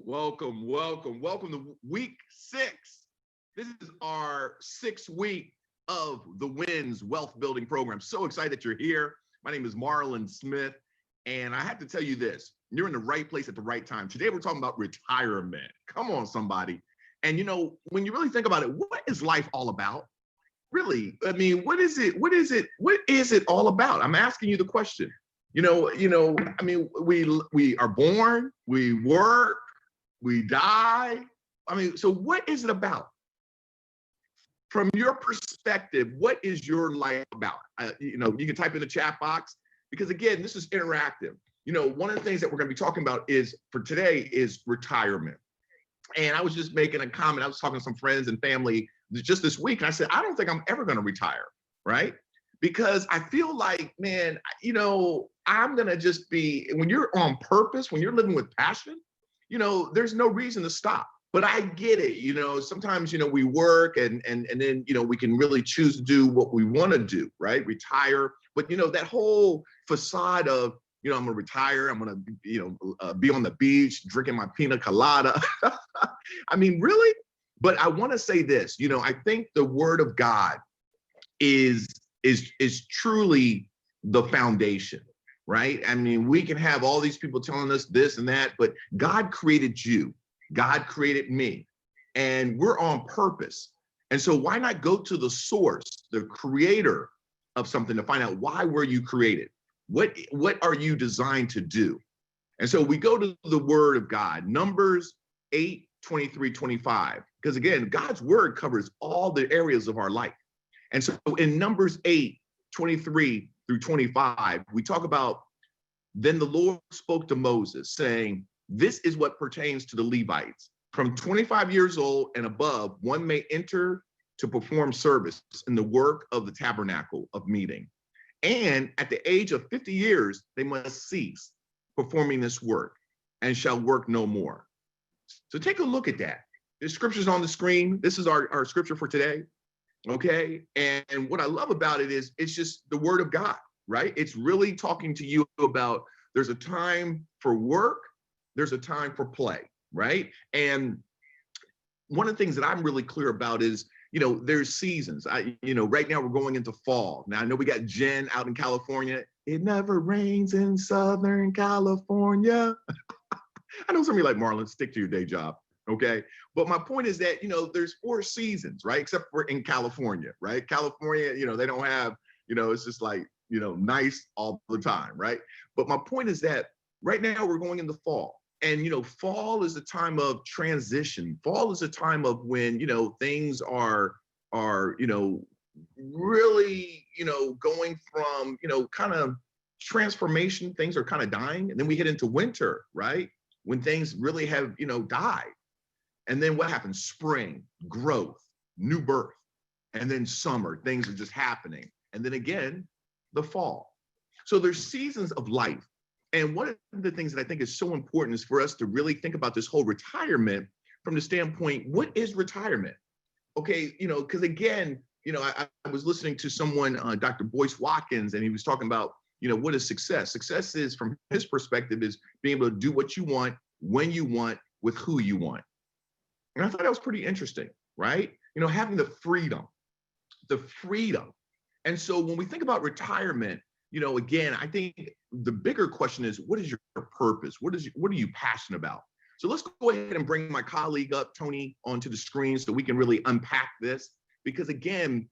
Welcome to week 6. This is our 6th week of the WINS Wealth Building Program. So excited that you're here. My name is Marlon Smith, and I have to tell you this, you're in the right place at the right time. Today, we're talking about retirement. Come on, somebody. And when you really think about it, what is life all about? Really, I mean, what is it all about? I'm asking you the question. I mean, we are born, we work, we die. I mean, so what is it about? From your perspective, what is your life about? You can type in the chat box, because again, this is interactive. One of the things that we're going to be talking about for today is retirement. And I was just making a comment. I was talking to some friends and family just this week, and I said, I don't think I'm ever going to retire, right? Because I feel like, man, I'm going to just be, when you're on purpose, when you're living with passion, there's no reason to stop. But I get it. Sometimes, we work and then, we can really choose to do what we want to do, right? Retire. But, that whole facade of, I'm going to retire, I'm going to, be on the beach, drinking my pina colada. I mean, really? But I want to say this, I think the word of God is truly the foundation, right? I mean, we can have all these people telling us this and that, but God created you. God created me, and we're on purpose. And so why not go to the source, the creator of something, to find out, why were you created? What are you designed to do? And so we go to the word of God, Numbers 8:23-25, because again, God's word covers all the areas of our life. And so in Numbers 8:23-25, we talk about, then the Lord spoke to Moses saying, this is what pertains to the Levites. From 25 years old and above, one may enter to perform service in the work of the tabernacle of meeting. And at the age of 50 years, they must cease performing this work and shall work no more. So take a look at that. The scripture's on the screen. This is our scripture for today. Okay. And what I love about it is it's just the word of God, right? It's really talking to you about, there's a time for work, there's a time for play, right? And one of the things that I'm really clear about is, there's seasons. Right now we're going into fall. Now I know we got Jen out in California. It never rains in Southern California. I know some of you like, Marlon, stick to your day job. Okay. But my point is that, there's 4 seasons, right? Except for in California, right? California, they don't have, it's just like, nice all the time, right? But my point is that right now we're going into fall. And, fall is a time of transition. Fall is a time of when, things are really, going from, kind of transformation, things are kind of dying. And then we get into winter, right? When things really have, died. And then what happens? Spring, growth, new birth. And then summer, things are just happening. And then again, the fall. So there's seasons of life. And one of the things that I think is so important is for us to really think about this whole retirement from the standpoint, what is retirement? Okay, because again, I was listening to someone, Dr. Boyce Watkins, and he was talking about, what is success? Success is, from his perspective, is being able to do what you want, when you want, with who you want. And I thought that was pretty interesting, right? Having the freedom. And so when we think about retirement, again, I think the bigger question is, what is your purpose? What are you passionate about? So let's go ahead and bring my colleague up, Tony, onto the screen so we can really unpack this. Because again,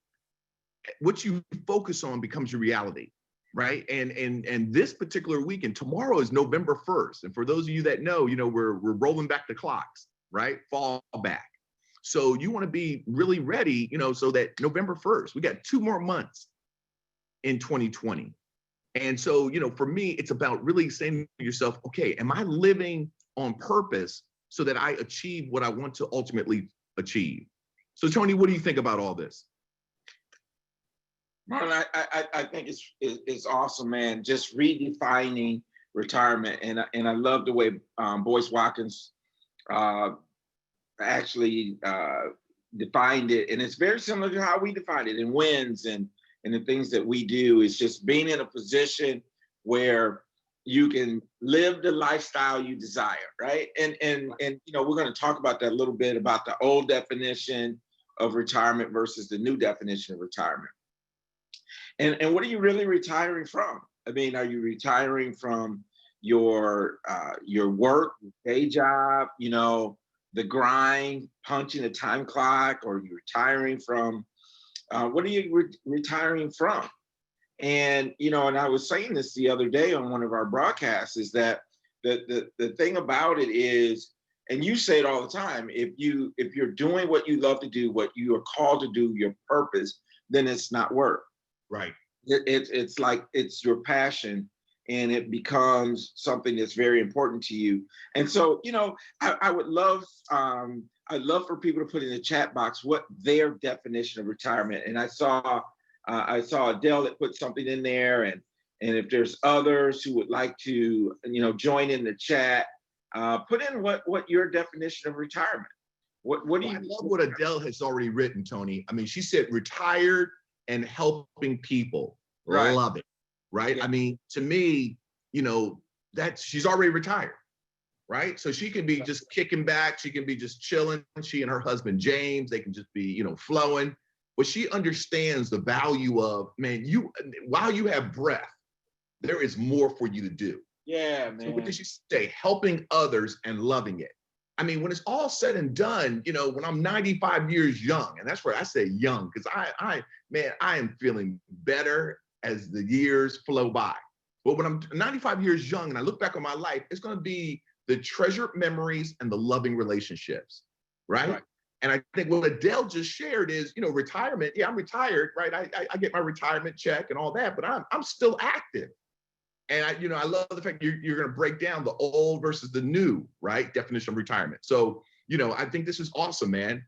what you focus on becomes your reality, right? And this particular weekend, tomorrow is November 1st. And for those of you that know, we're rolling back the clocks, right? Fall back. So you want to be really ready, so that November 1st, we got 2 more months in 2020. And so, for me, it's about really saying to yourself, okay, am I living on purpose so that I achieve what I want to ultimately achieve? So Tony, what do you think about all this? Marlon, I think it's awesome, man. Just redefining retirement. And I love the way Boyce Watkins actually defined it. And it's very similar to how we defined it in WINS and the things that we do. Is just being in a position where you can live the lifestyle you desire, right? And you know, we're going to talk about that a little bit about the old definition of retirement versus the new definition of retirement. And what are you really retiring from? I mean, are you retiring from your work, your day job, you know, the grind, punching the time clock, or you retiring from what are you retiring from? And you know, and I was saying this the other day on one of our broadcasts, is that the thing about it is, and you say it all the time, if you're doing what you love to do, what you are called to do, your purpose, then it's not work. Right. It's like it's your passion, and it becomes something that's very important to you. And so, you know, I would love I'd love for people to put in the chat box what their definition of retirement. And I saw Adele that put something in there, and if there's others who would like to, you know, join in the chat, put in what your definition of retirement. What do Well, you I love what Adele has already written, Tony. I mean, she said retired and helping people. Right. Love it. Right. Yeah. I mean, to me, you know, that she's already retired. Right. So she can be just kicking back. She can be just chilling. She and her husband, James, they can just be, you know, flowing. But she understands the value of, man, while you have breath, there is more for you to do. Yeah, So man. what did she say? Helping others and loving it. I mean, when it's all said and done, you know, when I'm 95 years young, and that's where I say young, because I am feeling better as the years flow by. But when I'm 95 years young and I look back on my life, it's going to be the treasured memories and the loving relationships, right? And I think what Adele just shared is, you know, retirement. Yeah, I'm retired, right? I get my retirement check and all that, but I'm still active. And I love the fact you're going to break down the old versus the new, right? Definition of retirement. So, you know, I think this is awesome, man.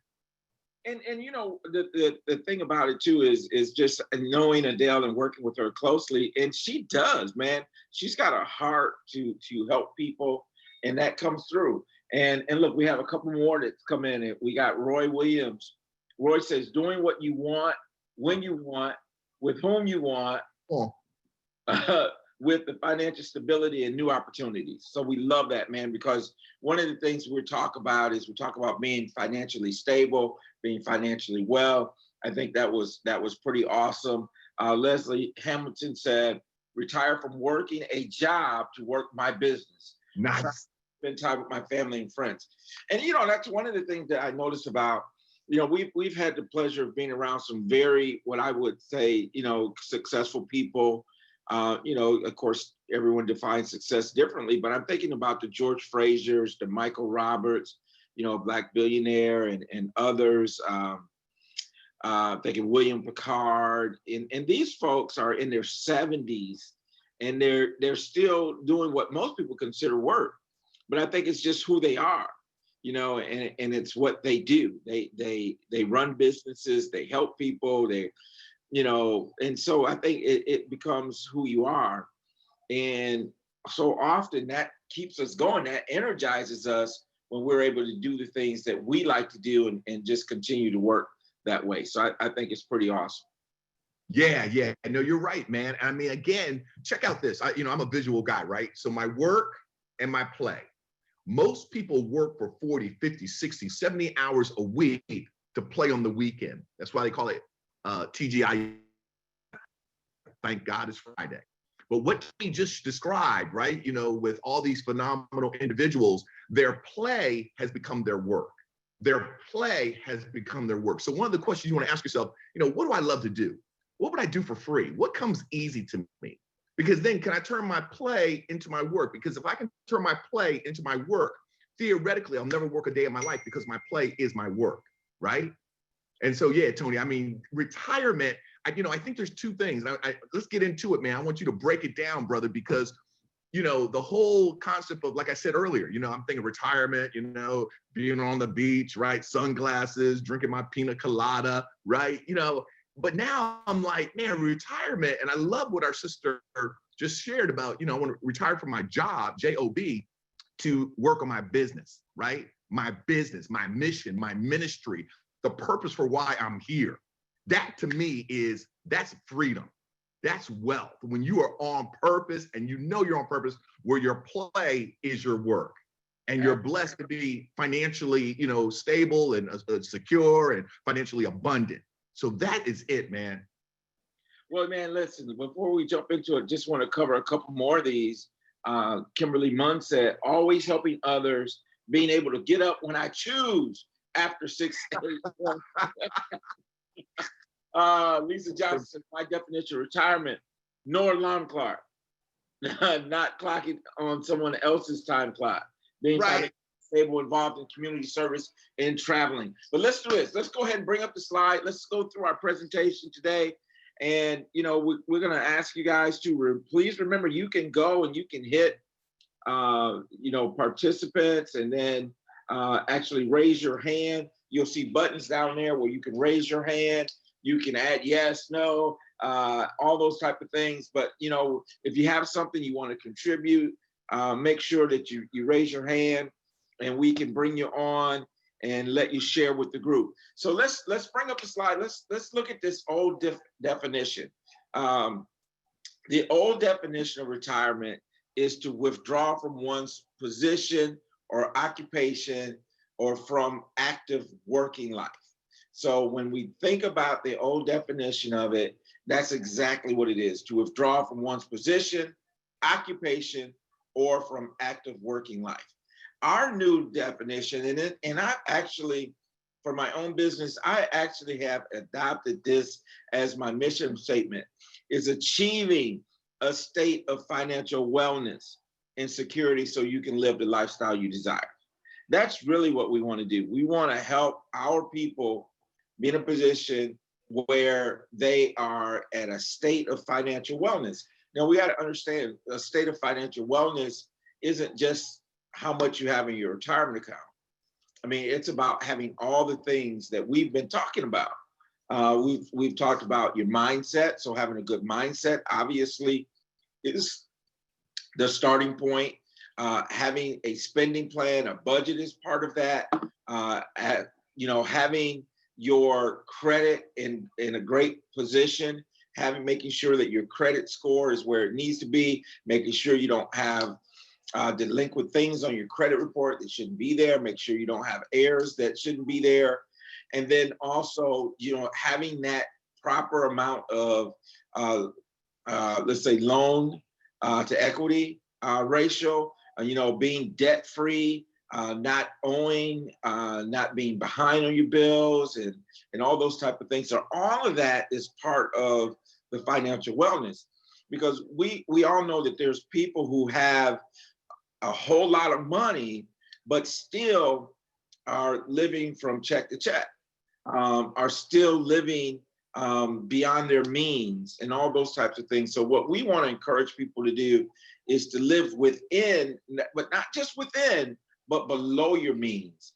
And you know, the thing about it too is just knowing Adele and working with her closely, and she does, man. She's got a heart to help people, and that comes through. And look, we have a couple more that's come in, and we got Roy Williams. Roy says, doing what you want, when you want, with whom you want, with the financial stability and new opportunities. So we love that, man, because one of the things we talk about being financially stable, being financially well. I think that was pretty awesome. Leslie Hamilton said, retire from working a job to work my business. Nice. Spend time with my family and friends. And, you know, that's one of the things that I noticed about, you know, we've had the pleasure of being around some very, what I would say, you know, successful people. You know, of course, everyone defines success differently, but I'm thinking about the George Frazier's, the Michael Roberts, you know, Black billionaire, and others. Thinking William Picard, and these folks are in their 70s, and they're still doing what most people consider work. But I think it's just who they are, you know, and it's what they do. They run businesses, they help people, you know, and so I think it becomes who you are. And so often that keeps us going, that energizes us when we're able to do the things that we like to do, and just continue to work that way. So I think it's pretty awesome. Yeah. No, you're right, man. I mean, again, check out this. I'm a visual guy, right? So my work and my play. Most people work for 40, 50, 60, 70 hours a week to play on the weekend. That's why they call it TGI. Thank God it's Friday. But what he just described, right? You know, with all these phenomenal individuals, their play has become their work. Their play has become their work. So one of the questions you want to ask yourself, you know, what do I love to do? What would I do for free? What comes easy to me? Because then can I turn my play into my work? Because if I can turn my play into my work, theoretically, I'll never work a day in my life because my play is my work, right? And so, yeah, Tony, I mean, retirement, I think there's two things. Let's get into it, man. I want you to break it down, brother, because, you know, the whole concept of, like I said earlier, you know, I'm thinking retirement, you know, being on the beach, right? Sunglasses, drinking my pina colada, right? You know, but now I'm like, man, retirement. And I love what our sister just shared about, you know, I want to retire from my job, J-O-B, to work on my business, right? My business, my mission, my ministry, the purpose for why I'm here. That to me that's freedom. That's wealth. When you are on purpose and you know you're on purpose, where your play is your work. And you're blessed to be financially, stable and secure and financially abundant. So that is it, man. Well, man, listen, before we jump into it, just want to cover a couple more of these. Kimberly Munn said, always helping others, being able to get up when I choose after 6 a.m. Lisa Johnson, my definition of retirement, no alarm clock, not clocking on someone else's time clock, being right. stable, involved in community service and traveling. But let's do this. Let's go ahead and bring up the slide. Let's go through our presentation today. And, we're going to ask you guys to please remember, you can go and you can hit, participants, and then actually raise your hand. You'll see buttons down there where you can raise your hand. You can add yes, no, all those type of things. But, if you have something you want to contribute, make sure that you raise your hand and we can bring you on and let you share with the group. So let's bring up the slide. Let's look at this old definition. The old definition of retirement is to withdraw from one's position or occupation or from active working life. So when we think about the old definition of it, that's exactly what it is, to withdraw from one's position, occupation, or from active working life. Our new definition, and I actually, for my own business, I actually have adopted this as my mission statement, is achieving a state of financial wellness and security so you can live the lifestyle you desire. That's really what we want to do. We want to help our people be in a position where they are at a state of financial wellness. Now, we got to understand, a state of financial wellness isn't just how much you have in your retirement account. I mean, it's about having all the things that we've been talking about. We've talked about your mindset. So having a good mindset, obviously, is the starting point. Having a spending plan, a budget is part of that. Having your credit in a great position, making sure that your credit score is where it needs to be, making sure you don't have delinquent things on your credit report that shouldn't be there. Make sure you don't have errors that shouldn't be there. And then also, having that proper amount of, let's say, loan to equity ratio, being debt free, not owing, not being behind on your bills, and all those type of things. So all of that is part of the financial wellness, because we all know that there's people who have a whole lot of money, but still are living from check to check, are still living beyond their means and all those types of things. So what we want to encourage people to do is to live within, but not just within, but below your means.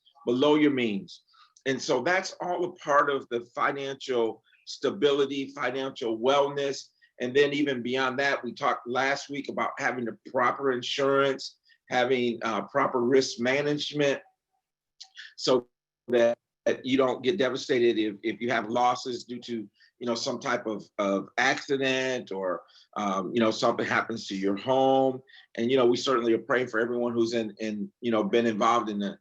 And so that's all a part of the financial stability, financial wellness. And then even beyond that, we talked last week about having the proper insurance, having proper risk management, so that you don't get devastated if you have losses due to some type of accident, or something happens to your home. And we certainly are praying for everyone who's been involved in the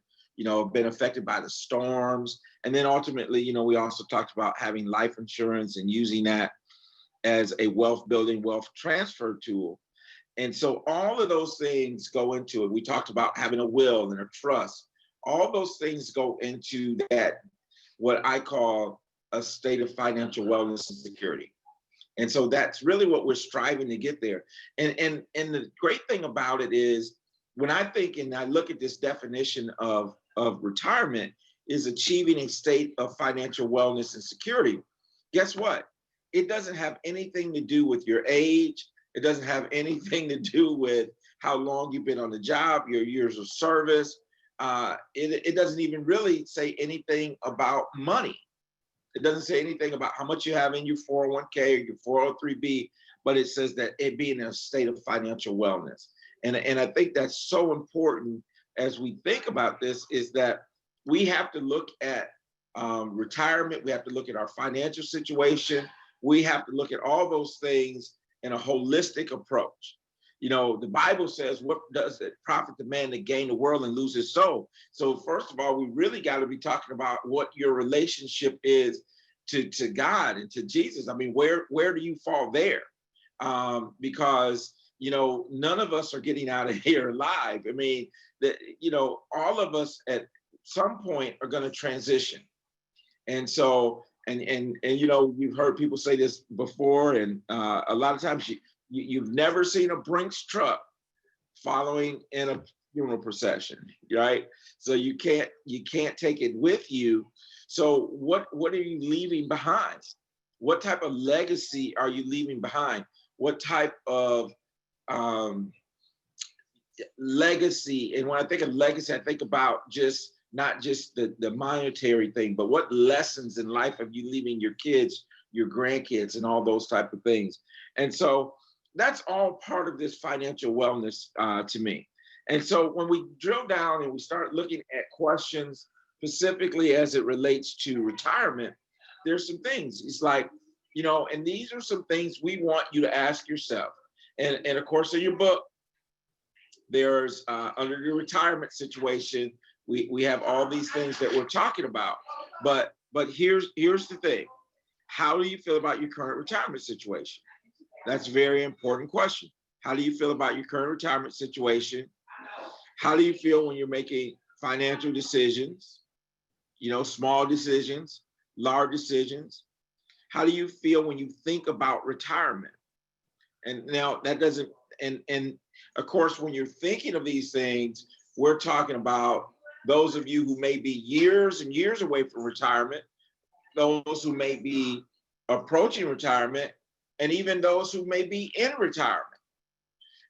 been affected by the storms. And then ultimately, we also talked about having life insurance and using that as a wealth building, wealth transfer tool. And so all of those things go into it. We talked about having a will and a trust. All those things go into that, what I call a state of financial wellness and security. And so that's really what we're striving to get there. And the great thing about it is, when I think and I look at this definition of retirement, is achieving a state of financial wellness and security. Guess what? It doesn't have anything to do with your age. It doesn't have anything to do with how long you've been on the job, your years of service. It doesn't even really say anything about money. It doesn't say anything about how much you have in your 401k or your 403b, but it says that it being in a state of financial wellness. And I think that's so important as we think about this, is that we have to look at retirement. We have to look at our financial situation. we have to look at all those things in a holistic approach. You know, the Bible says, what does it profit the man to gain the world and lose his soul? So first of all, we really got to be talking about what your relationship is to God and to Jesus. I mean, where do you fall there? Because, you know, none of us are getting out of here alive. I mean, you know, all of us at some point are going to transition. And so, and you know, you've heard people say this before, and a lot of times you've never seen a Brinks truck following in a funeral procession, right? So you can't take it with you. So what are you leaving behind? What type of legacy are you leaving behind? What type of legacy? And when I think of legacy, I think about just not just the monetary thing, but what lessons in life are you leaving your kids, your grandkids, and all those type of things. And so that's all part of this financial wellness to me. And so when we drill down and we start looking at questions specifically as it relates to retirement, there's some things. It's like, you know, and these are some things we want you to ask yourself. And of course, in your book, there's under your retirement situation, we have all these things that we're talking about. But here's the thing. How do you feel about your current retirement situation? That's a very important question. How do you feel about your current retirement situation? How do you feel when you're making financial decisions? You know, small decisions, large decisions. How do you feel when you think about retirement? And now that doesn't, and of course, when you're thinking of these things, we're talking about those of you who may be years and years away from retirement, those who may be approaching retirement, and even those who may be in retirement.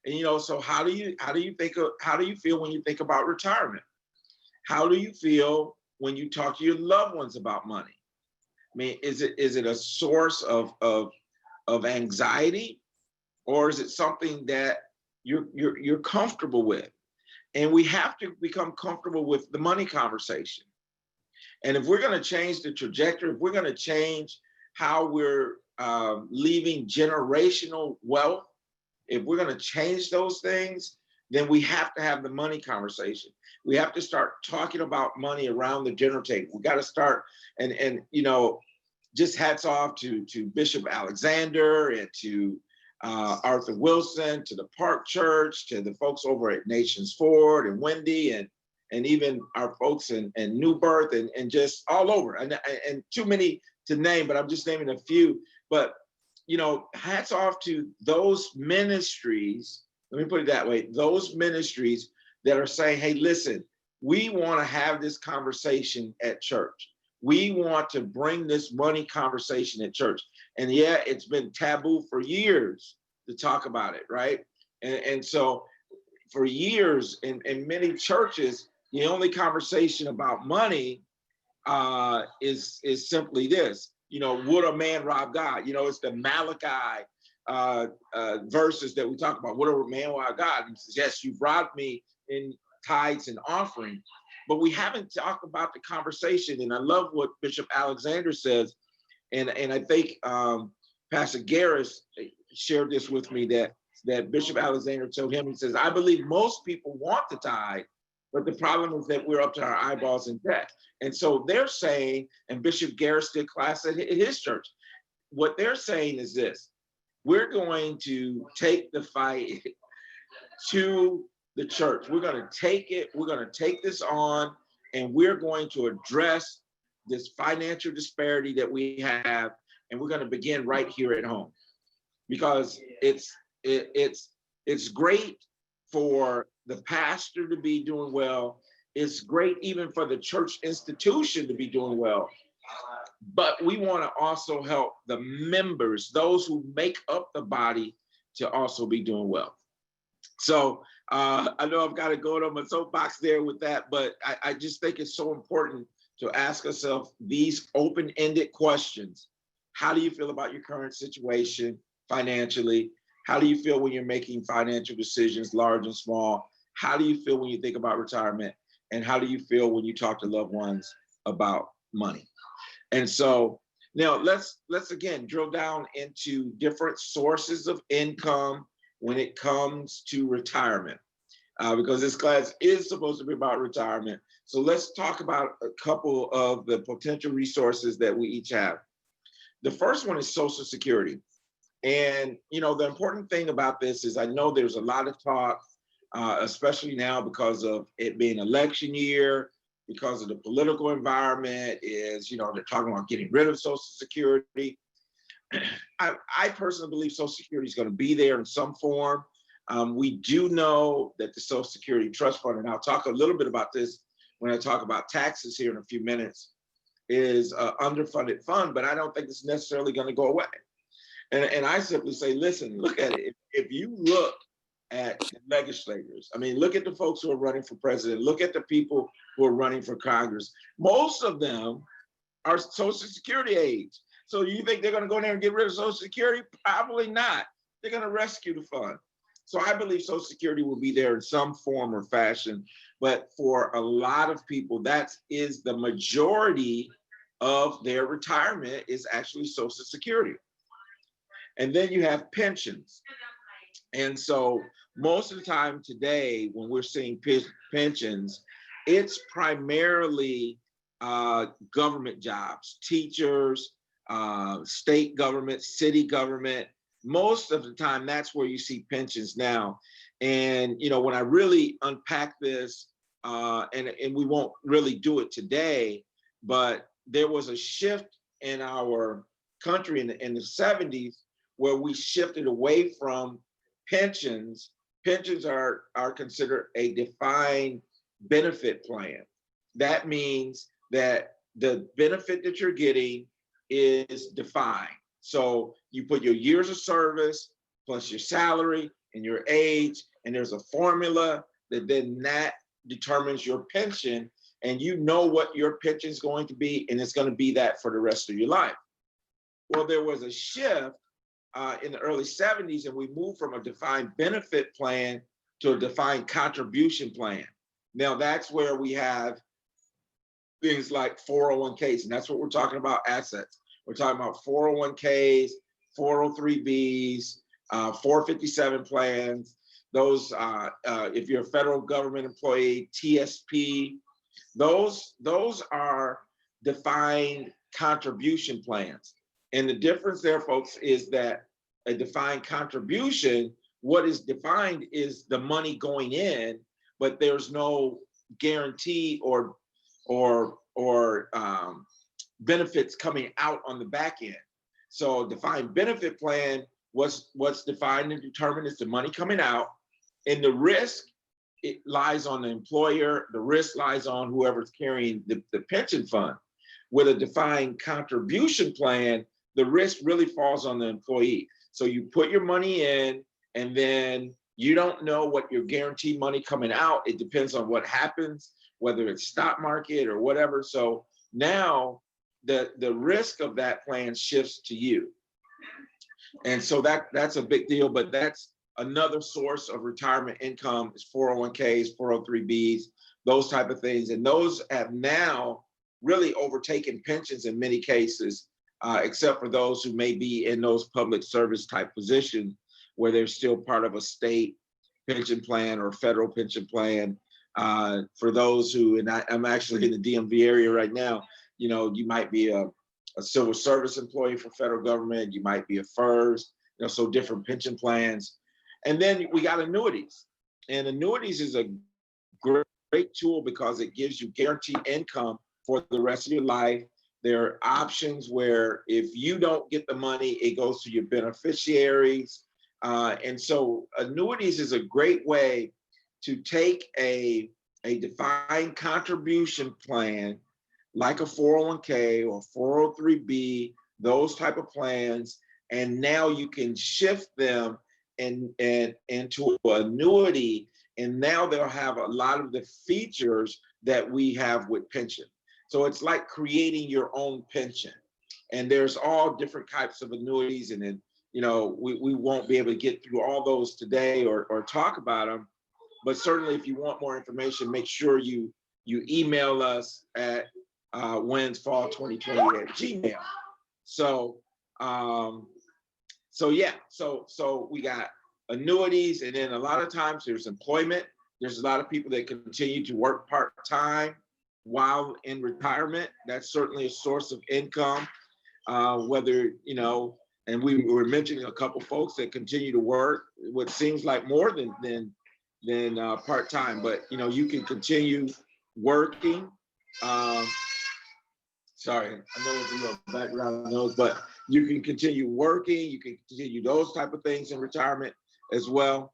And you know, so how do you feel when you think about retirement? How do you feel when you talk to your loved ones about money? I mean, is it a source of anxiety, or is it something that you're comfortable with? And we have to become comfortable with the money conversation. And if we're going to change the trajectory, if we're going to change how we're leaving generational wealth, if we're going to change those things, then we have to have the money conversation. We have to start talking about money around the dinner table. We got to start, and you know, just hats off to Bishop Alexander and to Arthur Wilson, to the Park Church, to the folks over at Nations Ford and Wendy, and even our folks in New Birth and just all over, and too many to name, but I'm just naming a few. But you know, hats off to those ministries. Let me put it that way: those ministries that are saying, "Hey, listen, we want to have this conversation at church. We want to bring this money conversation at church." And yeah, it's been taboo for years to talk about it, right? And so for years in many churches, the only conversation about money is simply this, you know, would a man rob God? You know, it's the Malachi verses that we talk about. Would a man rob God? And he says, yes, you've robbed me in tithes and offering. But we haven't talked about the conversation. And I love what Bishop Alexander says. And I think Pastor Garris shared this with me, that Bishop Alexander told him, he says, I believe most people want to tithe, but the problem is that we're up to our eyeballs in debt. And so they're saying, and Bishop Garris did class at his church, what they're saying is this: we're going to take the fight to the church. We're going to take it, we're going to take this on, and we're going to address this financial disparity that we have, and we're going to begin right here at home, because it's great for the pastor to be doing well. It's great even for the church institution to be doing well, but we want to also help the members, those who make up the body, to also be doing well. So I know I've got to go on my soapbox there with that, but I just think it's so important to ask ourselves these open-ended questions. How do you feel about your current situation financially? How do you feel when you're making financial decisions, large and small? How do you feel when you think about retirement? And how do you feel when you talk to loved ones about money? And so Now let's again drill down into different sources of income when it comes to retirement, because this class is supposed to be about retirement. So let's talk about a couple of the potential resources that we each have. The first one is Social Security. And the important thing about this is I know there's a lot of talk, especially now because of it being election year, because of the political environment, is they're talking about getting rid of Social Security. I personally believe Social Security is going to be there in some form. We do know that the Social Security Trust Fund, and I'll talk a little bit about this when I talk about taxes here in a few minutes, is an underfunded fund, but I don't think it's necessarily going to go away. And I simply say, listen, look at it. If you look at legislators, I mean, look at the folks who are running for president, look at the people who are running for Congress. Most of them are Social Security age. So you think they're going to go in there and get rid of Social Security? Probably not. They're going to rescue the fund. So I believe Social Security will be there in some form or fashion. But for a lot of people, that is the majority of their retirement is actually Social Security. And then you have pensions. And so most of the time today, when we're seeing pensions, it's primarily government jobs, teachers, state government, city government. Most of the time, that's where you see pensions now. And when I really unpack this, and we won't really do it today, but there was a shift in our country in the 70s where we shifted away from pensions. Pensions are considered a defined benefit plan. That means that the benefit that you're getting is defined. So you put your years of service plus your salary and your age, and there's a formula that determines your pension, and you know what your pension is going to be, and it's going to be that for the rest of your life. Well, there was a shift in the early 70s, and we moved from a defined benefit plan to a defined contribution plan. Now that's where we have things like 401ks, and that's what we're talking about, assets. We're talking about 401ks, 403bs, 457 plans. Those, if you're a federal government employee, TSP, those are defined contribution plans. And the difference there, folks, is that a defined contribution, what is defined is the money going in, but there's no guarantee or benefits coming out on the back end. So defined benefit plan, what's defined and determined is the money coming out, and the risk, it lies on the employer, the risk lies on whoever's carrying the pension fund. With a defined contribution plan, the risk really falls on the employee. So you put your money in, and then you don't know what your guaranteed money coming out. It depends on what happens, whether it's stock market or whatever. So now the risk of that plan shifts to you. And so that's a big deal, but that's another source of retirement income is 401ks, 403bs, those type of things. And those have now really overtaken pensions in many cases, except for those who may be in those public service type positions where they're still part of a state pension plan or federal pension plan. For those who, and I'm actually in the DMV area right now, you might be a civil service employee for federal government, you might be a FERS, so different pension plans. And then we got annuities. And annuities is a great tool because it gives you guaranteed income for the rest of your life. There are options where if you don't get the money, it goes to your beneficiaries. And so annuities is a great way to take a defined contribution plan like a 401k or 403b, those type of plans, and now you can shift them into an annuity, and now they'll have a lot of the features that we have with pension. So it's like creating your own pension, and there's all different types of annuities, and then we won't be able to get through all those today or talk about them, but certainly if you want more information, make sure you email us at winsfall2020@gmail.com. So, yeah, so we got annuities, and then a lot of times there's employment. There's a lot of people that continue to work part-time while in retirement. That's certainly a source of income. Whether, and we were mentioning a couple folks that continue to work, what seems like more than part-time, but you can continue working. Sorry, I know it's a little background noise, but you can continue working, you can continue those type of things in retirement as well.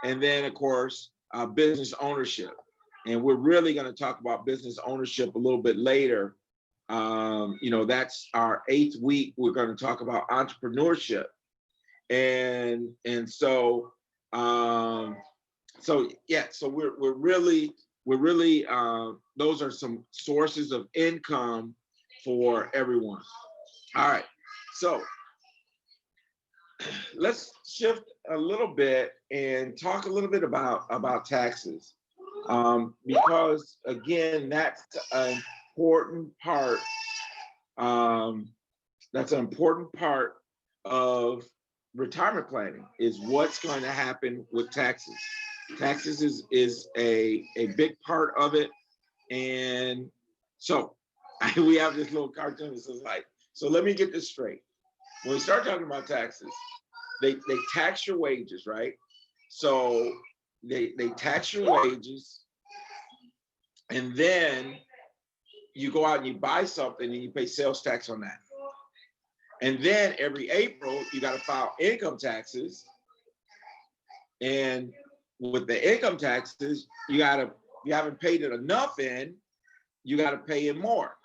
And then, of course, business ownership. And we're really going to talk about business ownership a little bit later. That's our 8th week. We're going to talk about entrepreneurship. And so we're really those are some sources of income for everyone. All right, so let's shift a little bit and talk a little bit about taxes, because again, that's an important part. That's an important part of retirement planning, is what's going to happen with taxes. Taxes is a big part of it. And so we have this little cartoon that says, like, so let me get this straight. When we start talking about taxes, they tax your wages, right? So they tax your wages, and then you go out and you buy something and you pay sales tax on that. And then every April, you got to file income taxes. And with the income taxes, you haven't paid it enough in, you got to pay in more.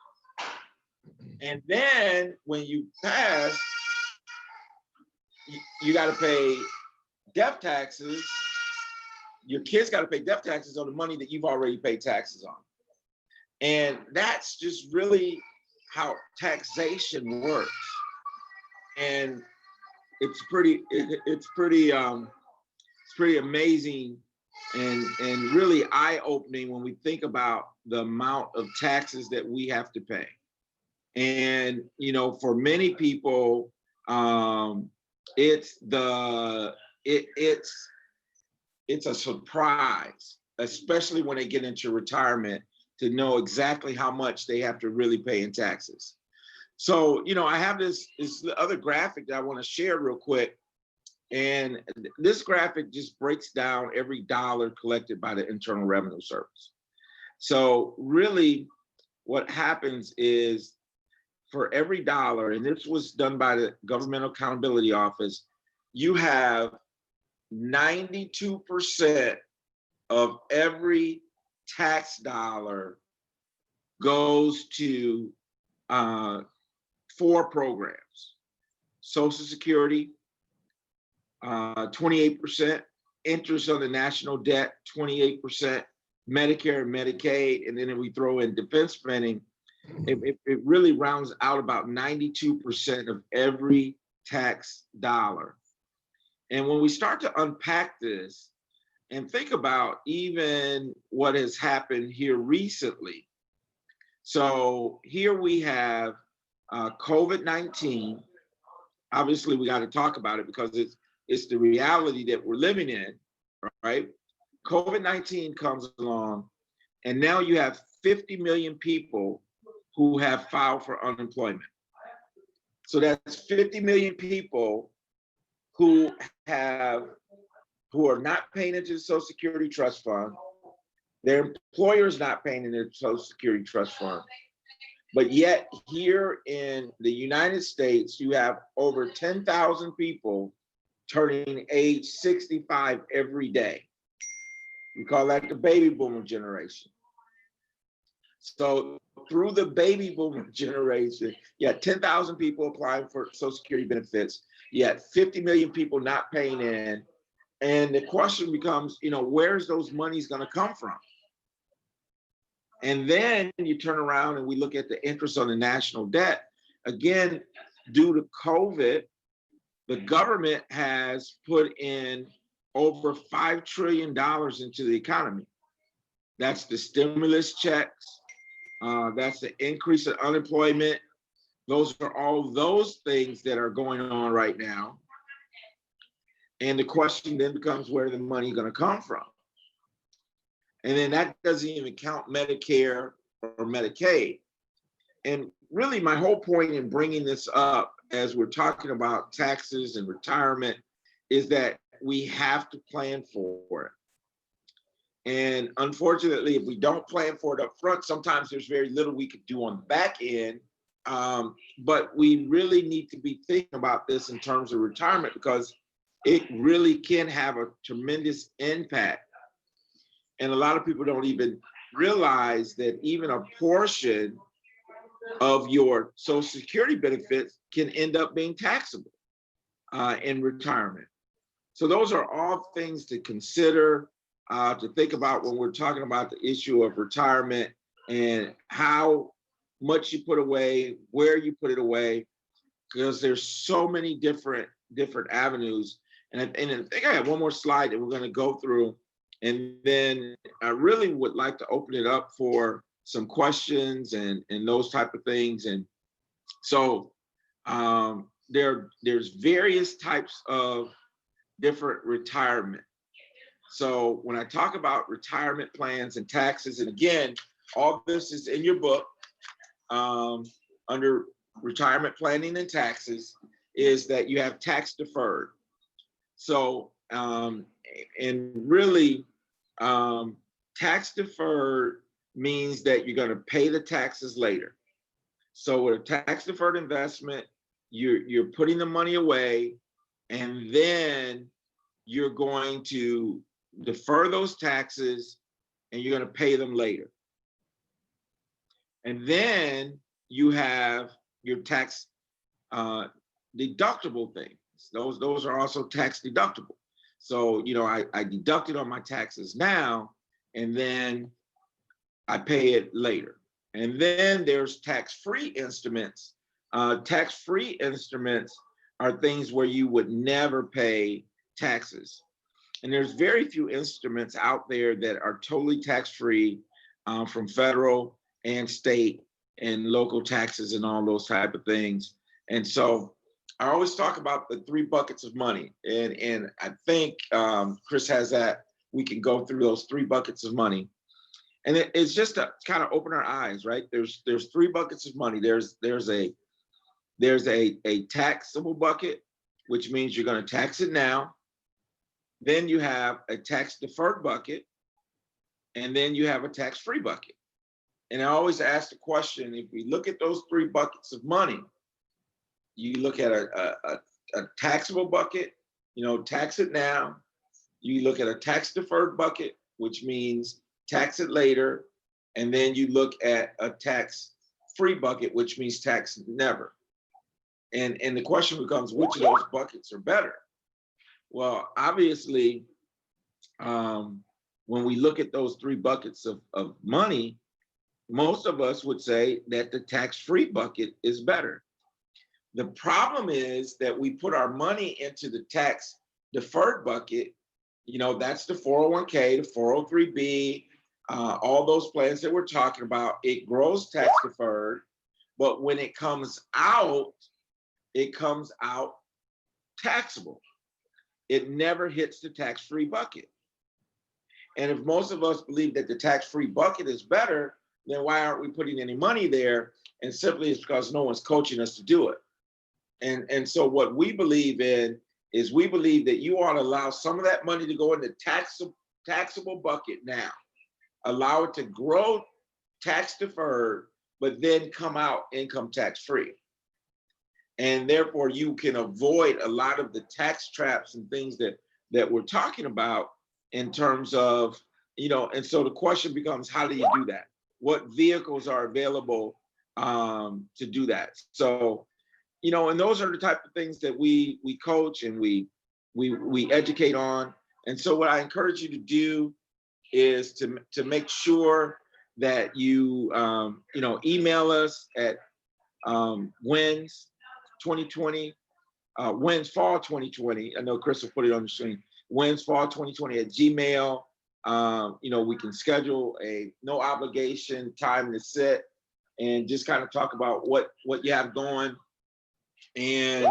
And then when you pass, you got to pay death taxes. Your kids got to pay death taxes on the money that you've already paid taxes on. And that's just really how taxation works. And it's pretty amazing and really eye-opening when we think about the amount of taxes that we have to pay. And for many people, it's a surprise, especially when they get into retirement, to know exactly how much they have to really pay in taxes. So, I have this other graphic that I want to share real quick. And this graphic just breaks down every dollar collected by the Internal Revenue Service. So really what happens is, for every dollar, and this was done by the Government Accountability Office, you have 92% of every tax dollar goes to 4 programs: Social Security, 28%, interest on the national debt, 28%, Medicare and Medicaid, and then if we throw in defense spending, it really rounds out about 92% of every tax dollar. And when we start to unpack this and think about even what has happened here recently, so here we have COVID-19. Obviously, we got to talk about it because it's the reality that we're living in, right? COVID-19 comes along, and now you have 50 million people who have filed for unemployment. So that's 50 million people who are not paying into the Social Security Trust Fund. Their employer's not paying into the Social Security Trust Fund. But yet here in the United States, you have over 10,000 people turning age 65 every day. We call that the baby boomer generation. So through the baby boomer generation, you had 10,000 people applying for Social Security benefits. You had 50 million people not paying in. And the question becomes, where's those monies going to come from? And then you turn around and we look at the interest on the national debt. Again, due to COVID, the government has put in over $5 trillion into the economy. That's the stimulus checks. That's the increase in unemployment. Those are all those things that are going on right now. And the question then becomes, where the money going to come from? And then that doesn't even count Medicare or Medicaid. And really, my whole point in bringing this up as we're talking about taxes and retirement is that we have to plan for it. And unfortunately, if we don't plan for it up front, sometimes there's very little we could do on the back end. But we really need to be thinking about this in terms of retirement, because it really can have a tremendous impact. And a lot of people don't even realize that even a portion of your Social Security benefits can end up being taxable in retirement. So those are all things to consider, to think about when we're talking about the issue of retirement and how much you put away, where you put it away, because there's so many different avenues. And I think I have one more slide that we're going to go through, and then I really would like to open it up for some questions and those type of things. And so there's various types of different retirement. So when I talk about retirement plans and taxes, and again, all this is in your book under retirement planning and taxes, is that you have tax deferred. So and really tax deferred means that you're going to pay the taxes later. So with a tax deferred investment, you're putting the money away, and then you're going to defer those taxes and you're going to pay them later. And then you have your tax deductible things. Those are also tax deductible. So, I deducted on my taxes now, and then I pay it later. And then there's tax-free instruments. Tax-free instruments are things where you would never pay taxes. And there's very few instruments out there that are totally tax-free from federal and state and local taxes and all those type of things. And so I always talk about the 3 buckets of money. And I think Chris has that. We can go through those 3 buckets of money. And it's just to kind of open our eyes, right? There's 3 buckets of money. There's a taxable bucket, which means you're going to tax it now. Then you have a tax deferred bucket, and then you have a tax-free bucket. And I always ask the question, if we look at those 3 buckets of money, you look at a taxable bucket, tax it now. You look at a tax deferred bucket, which means tax it later. And then you look at a tax-free bucket, which means tax never. And the question becomes, which of those buckets are better? Well, obviously, when we look at those 3 buckets of money, most of us would say that the tax-free bucket is better. The problem is that we put our money into the tax deferred bucket. That's the 401k, the 403b, all those plans that we're talking about. It grows tax deferred, but when it comes out taxable. It never hits the tax-free bucket. And if most of us believe that the tax-free bucket is better, then why aren't we putting any money there? And simply it's because no one's coaching us to do it. And so what we believe in is, we believe that you ought to allow some of that money to go in the taxable bucket now. Allow it to grow tax deferred, but then come out income tax free. And therefore you can avoid a lot of the tax traps and things that we're talking about in terms of, and so the question becomes, how do you do that? What vehicles are available to do that? So, and those are the type of things that we coach and we educate on. And so what I encourage you to do is to make sure that you email us at WINS 2020, WINS Fall 2020. I know Chris will put it on the screen. WINS Fall 2020 at Gmail. We can schedule a no obligation time to sit and just kind of talk about what you have going. And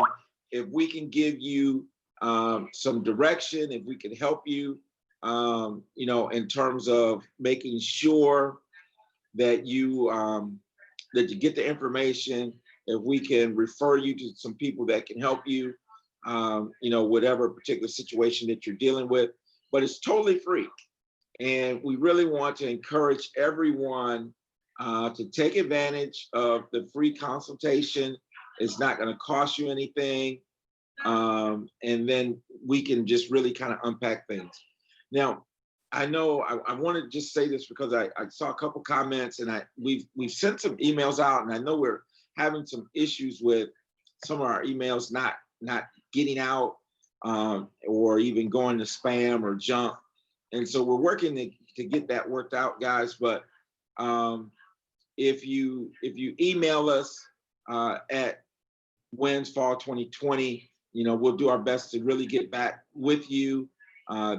if we can give you some direction, if we can help you, you know, in terms of making sure that you get the information, if we can refer you to some people that can help you, you know, whatever particular situation that you're dealing with, but it's totally free. And we really want to encourage everyone to take advantage of the free consultation. It's not going to cost you anything. And then we can just really kind of unpack things. Now, I know I want to just say this because I saw a couple comments, and we've sent some emails out, and I know we're having some issues with some of our emails not getting out, or even going to spam or junk. And so we're working to get that worked out, guys. But if you email us at WINS Fall 2020, you know, we'll do our best to really get back with you.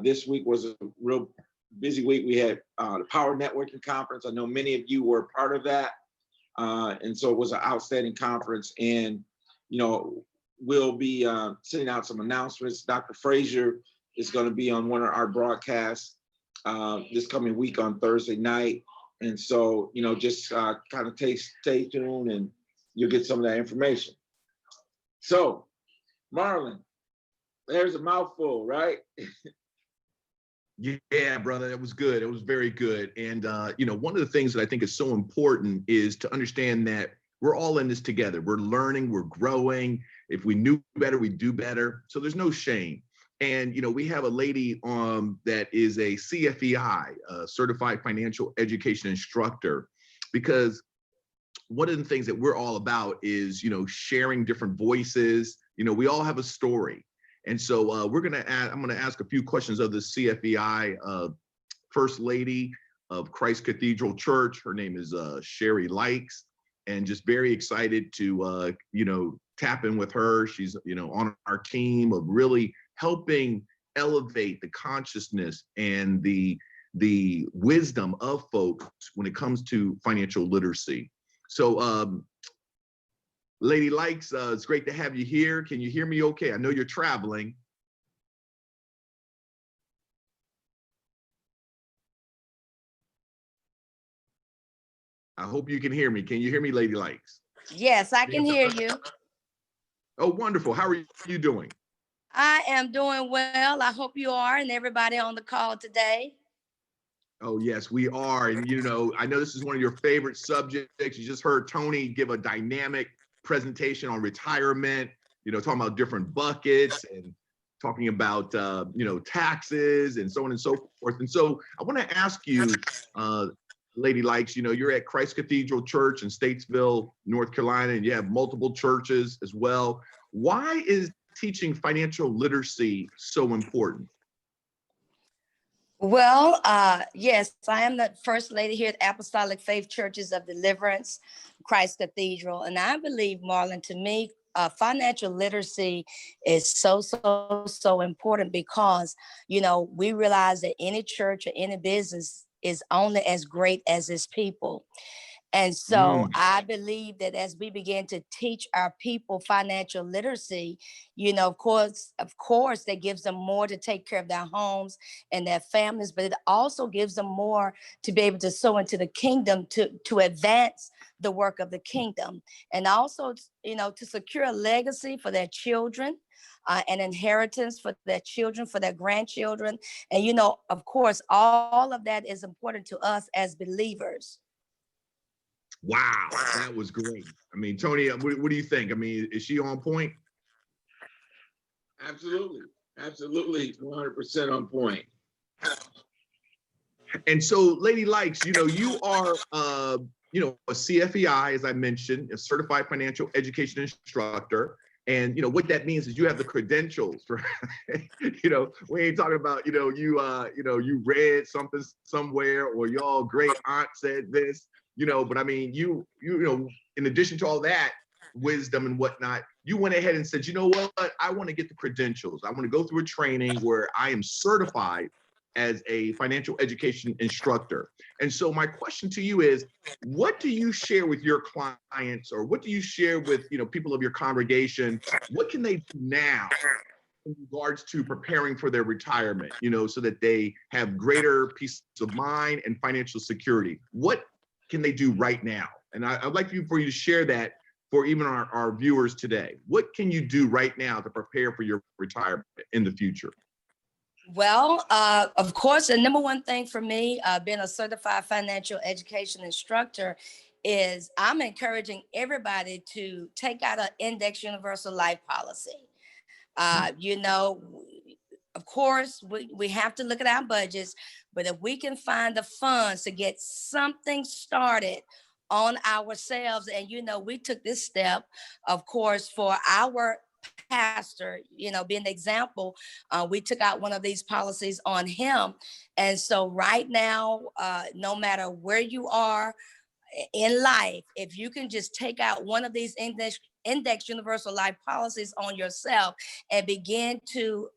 This week was a real busy week. We had the Power Networking Conference. I know many of you were part of that. And so it was an outstanding conference. And, you know, we'll be sending out some announcements. Dr. Frazier is going to be on one of our broadcasts this coming week on Thursday night. And so, you know, just kind of stay tuned, and you'll get some of that information. So, Marlon, there's a mouthful, right? Yeah, brother, that was good. It was very good. And, you know, one of the things that I think is so important is to understand that we're all in this together. We're learning, we're growing. If we knew better, we do better. So there's no shame. And, you know, we have a lady that is a CFEI, Certified Financial Education Instructor, because one of the things that we're all about is, you know, sharing different voices. You know, we all have a story. And so I'm going to ask a few questions of the CFEI First Lady of Christ Cathedral Church. Her name is Sherry Likes, and just very excited to, you know, tap in with her. She's, you know, on our team of really helping elevate the consciousness and the wisdom of folks when it comes to financial literacy. So, Lady Likes, it's great to have you here. Can you hear me okay? I know you're traveling. I hope you can hear me. Can you hear me, Lady Likes? Yes, I can hear you. Oh, wonderful. How are you doing? I am doing well. I hope you are, and everybody on the call today. Oh, yes, we are. And, you know, I know this is one of your favorite subjects. You just heard Tony give a dynamic presentation on retirement, you know, talking about different buckets and talking about, you know, taxes and so on and so forth. And so I want to ask you, Lady Likes, you know, you're at Christ Cathedral Church in Statesville, North Carolina, and you have multiple churches as well. Why is teaching financial literacy so important? Well, yes, I am the First Lady here at Apostolic Faith Churches of Deliverance, Christ Cathedral. And I believe, Marlon, to me, financial literacy is so important because, you know, we realize that any church or any business is only as great as its people. And so I believe that as we begin to teach our people financial literacy, you know, of course, that gives them more to take care of their homes and their families, but it also gives them more to be able to sow into the kingdom to advance the work of the kingdom. And also, you know, to secure a legacy for their children, an inheritance for their children, for their grandchildren. And, you know, of course, all of that is important to us as believers. Wow, that was great. I mean, Tony, what do you think? I mean, is she on point? Absolutely. Absolutely. 100% on point. And so, Lady Likes, you know, you are, you know, a CFEI, as I mentioned, a Certified Financial Education Instructor. And, you know, what that means is you have the credentials for, you know, we ain't talking about, you know, you read something somewhere, or y'all great aunt said this, you know, but I mean, you know, in addition to all that wisdom and whatnot, you went ahead and said, you know what, I want to get the credentials. I want to go through a training where I am certified as a financial education instructor. And so my question to you is, what do you share with your clients, or what do you share with, people of your congregation? What can they do now in regards to preparing for their retirement, so that they have greater peace of mind and financial security? What can they do right now? And I'd like for you to share that for even our viewers today. What can you do right now to prepare for your retirement in the future? Well, of course, the number one thing for me, being a certified financial education instructor, is I'm encouraging everybody to take out an index universal life policy. You know, of course, we have to look at our budgets, but if we can find the funds to get something started on ourselves, and we took this step, of course, for our pastor, being the example, we took out one of these policies on him. And so right now, no matter where you are in life, if you can just take out one of these index universal life policies on yourself and begin to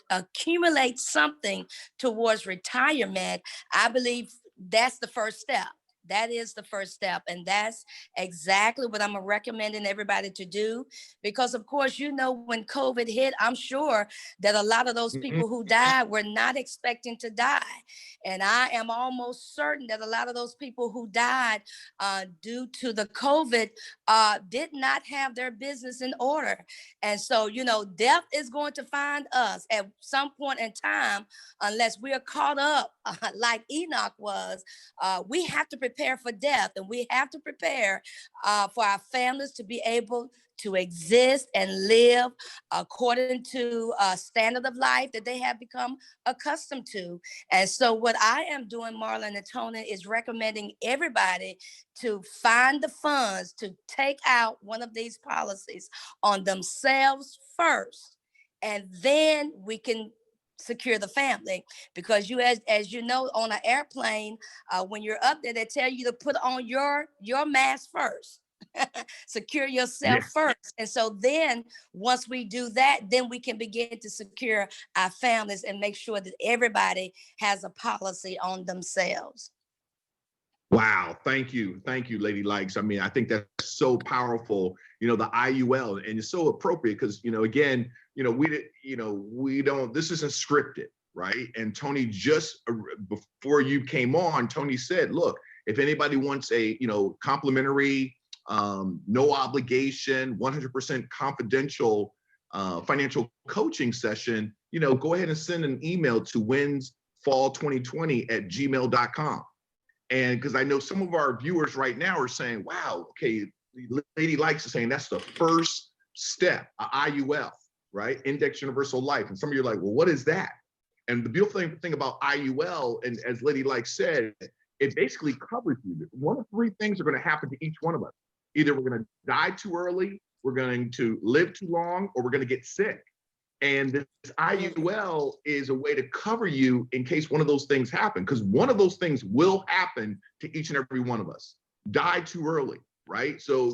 accumulate something towards retirement, I believe that's the first step. That is the first step. And that's exactly what I'm recommending everybody to do. Because of course, when COVID hit, I'm sure that a lot of those people who died were not expecting to die. And I am almost certain that a lot of those people who died due to the COVID did not have their business in order. And so, death is going to find us at some point in time, unless we are caught up like Enoch was. We have to prepare for death, and we have to prepare for our families to be able to exist and live according to a standard of life that they have become accustomed to. And so what I am doing, Marlon and Tony, is recommending everybody to find the funds to take out one of these policies on themselves first, and then we can secure the family. Because as you know, on an airplane, when you're up there, they tell you to put on your mask first. Secure yourself first. And so then once we do that, then we can begin to secure our families and make sure that everybody has a policy on themselves. Wow. Thank you. Thank you, Lady Likes. I mean, I think that's so powerful, the IUL, and it's so appropriate because, again, we don't, this isn't scripted, right? And Tony, just before you came on, Tony said, look, if anybody wants a, complimentary, no obligation, 100% confidential financial coaching session, go ahead and send an email to winsfall2020@gmail.com. And because I know some of our viewers right now are saying, wow, okay, Lady Likes is saying that's the first step, IUL, right? Index Universal Life. And some of you are like, well, what is that? And the beautiful thing about IUL, and as Lady Likes said, it basically covers you. One of three things are going to happen to each one of us. Either we're going to die too early, we're going to live too long, or we're going to get sick. And this IUL is a way to cover you in case one of those things happen, because one of those things will happen to each and every one of us. Die too early, right? So,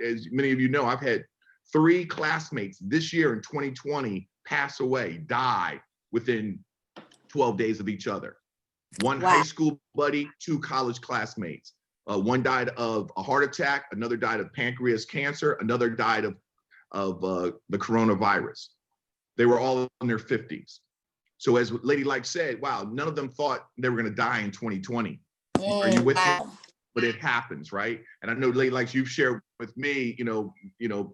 as many of you know, I've had 3 classmates this year in 2020 pass away, die within 12 days of each other. One high school buddy, 2 college classmates. One died of a heart attack, another died of pancreas cancer, another died of the coronavirus. They were all in their 50s. So as Lady Like said, wow, none of them thought they were going to die in 2020. Are you with me? But it happens, right? And I know, Lady Likes, you've shared with me,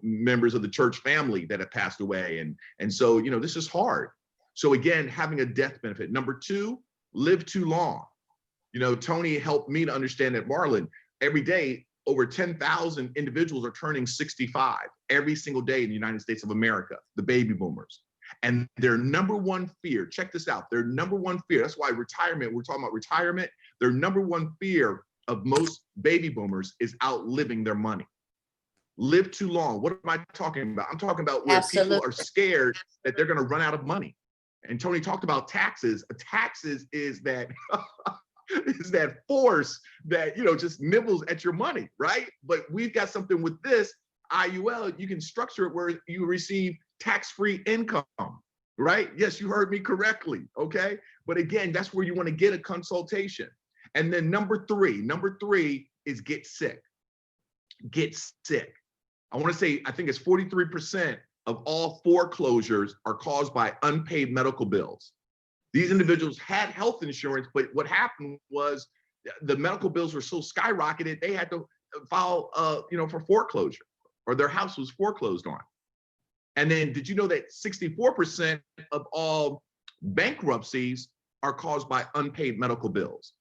members of the church family that have passed away, and so this is hard. So again, having a death benefit. Number 2, live too long. Tony helped me to understand that, Marlon, every day over 10,000 individuals are turning 65 every single day in the United States of America, the baby boomers. And their number one fear, check this out, their number one fear, that's why retirement, we're talking about retirement, their number one fear of most baby boomers is outliving their money. Live too long. What am I talking about? I'm talking about where people are scared that they're going to run out of money. And Tony talked about taxes. Taxes is that is that force that just nibbles at your money, right? But we've got something with this IUL. You can structure it where you receive tax-free income, right? Yes, you heard me correctly, okay? But again, that's where you want to get a consultation. And then number three is get sick. Get sick. I want to say, I think it's 43% of all foreclosures are caused by unpaid medical bills. These individuals had health insurance, but what happened was the medical bills were so skyrocketed, they had to file, for foreclosure, or their house was foreclosed on. And then did you know that 64% of all bankruptcies are caused by unpaid medical bills?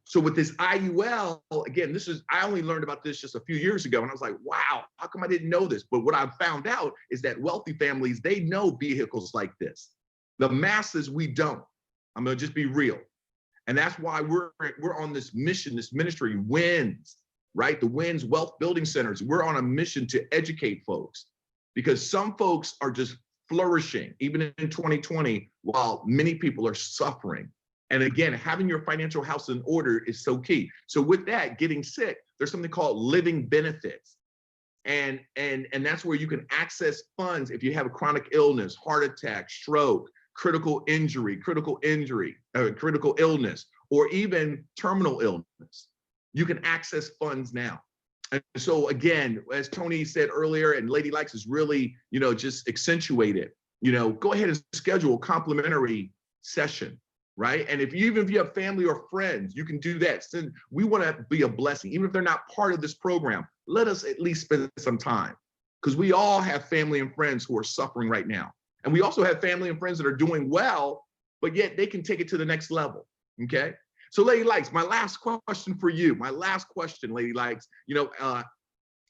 So with this IUL, again, I only learned about this just a few years ago, and I was like, wow, how come I didn't know this? But what I've found out is that wealthy families, they know vehicles like this. The masses, we don't. I'm gonna just be real. And that's why we're on this mission, this ministry, WINS, right? The WINS Wealth Building Centers. We're on a mission to educate folks, because some folks are just flourishing, even in 2020, while many people are suffering. And again, having your financial house in order is so key. So with that, getting sick, there's something called living benefits. And that's where you can access funds if you have a chronic illness, heart attack, stroke, critical illness, or even terminal illness. You can access funds now. And so again, as Tony said earlier, and Lady Likes is really, just accentuated, go ahead and schedule a complimentary session, right? And even if you have family or friends, you can do that. We want to be a blessing. Even if they're not part of this program, let us at least spend some time, because we all have family and friends who are suffering right now. And we also have family and friends that are doing well, but yet they can take it to the next level, okay? So Lady Likes, my last question for you, Lady Likes,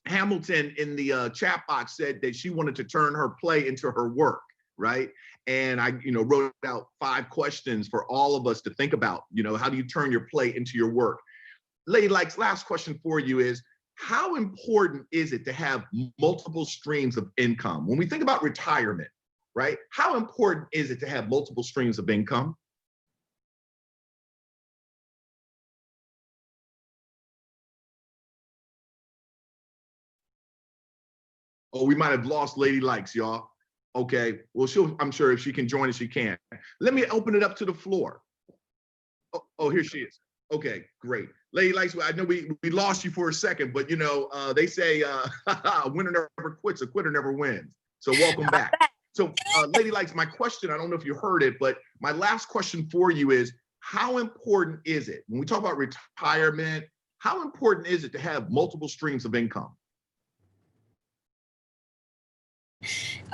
Hamilton in the chat box said that she wanted to turn her play into her work, right? And I, wrote out 5 questions for all of us to think about, how do you turn your play into your work? Lady Likes, last question for you is, how important is it to have multiple streams of income? When we think about retirement, right? How important is it to have multiple streams of income? Oh, we might have lost Lady Likes, y'all. Okay, well, I'm sure if she can join us, she can. Let me open it up to the floor. Oh, here she is. Okay, great. Lady Likes, I know we lost you for a second, but they say a winner never quits, a quitter never wins. So welcome back. So Lady Likes, my question, I don't know if you heard it, but my last question for you is, how important is it, when we talk about retirement, how important is it to have multiple streams of income?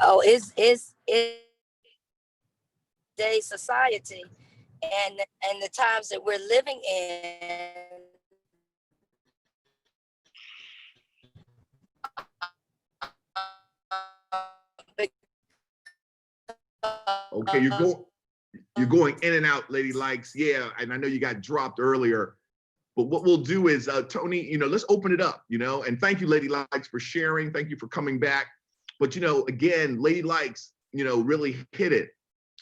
Oh, it's today's society and the times that we're living in. Okay, you're going in and out, Lady Likes. Yeah, and I know you got dropped earlier. But what we'll do is, Tony, let's open it up, and thank you, Lady Likes, for sharing. Thank you for coming back. But, again, Lady Likes, really hit it.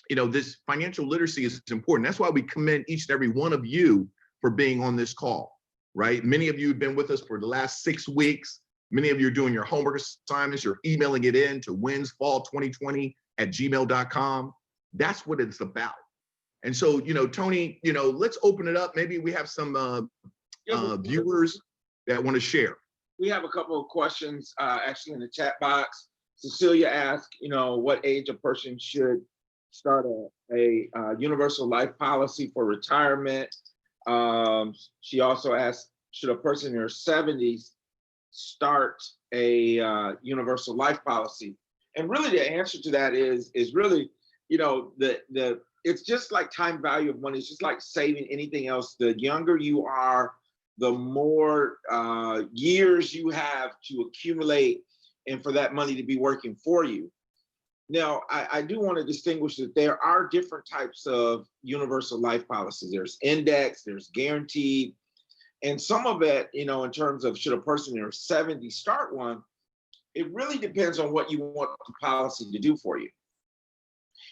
This financial literacy is important. That's why we commend each and every one of you for being on this call, right? Many of you have been with us for the last 6 weeks. Many of you are doing your homework assignments. You're emailing it in to winsfall2020@gmail.com. That's what it's about. And so, Tony, let's open it up. Maybe we have some viewers that want to share. We have a couple of questions actually in the chat box. Cecilia asked, what age a person should start a universal life policy for retirement. She also asked, should a person in their 70s start a universal life policy? And really the answer to that is really, it's just like time value of money. It's just like saving anything else. The younger you are, the more years you have to accumulate and for that money to be working for you. Now, I do want to distinguish that there are different types of universal life policies. There's index, there's guaranteed, and some of it, in terms of should a person in their 70s start one, it really depends on what you want the policy to do for you.